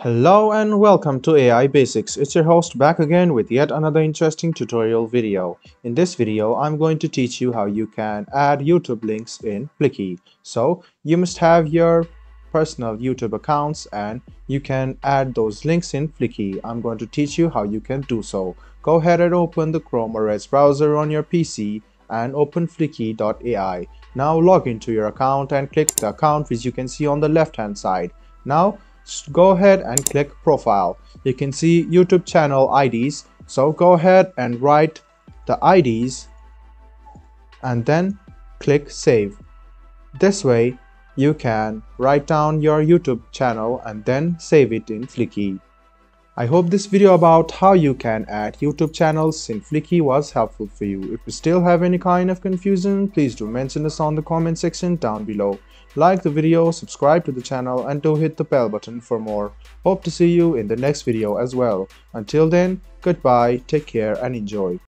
Hello and welcome to AI Basics. It's your host back again with yet another interesting tutorial video. In this video, I'm going to teach you how you can add YouTube links in Fliki. So you must have your personal YouTube accounts and you can add those links in Fliki. I'm going to teach you how you can do so. Go ahead and open the Chrome or Edge browser on your PC and open Fliki.ai. Now log into your account and click the account which you can see on the left hand side. Now go ahead and click profile. You can see YouTube channel IDs, so go ahead and write the IDs and then click save. This way you can write down your YouTube channel and then save it in Fliki. I hope this video about how you can add YouTube channels in Fliki was helpful for you. If you still have any kind of confusion, please do mention us on the comment section down below. Like the video, subscribe to the channel and do hit the bell button for more. Hope to see you in the next video as well. Until then, goodbye, take care and enjoy.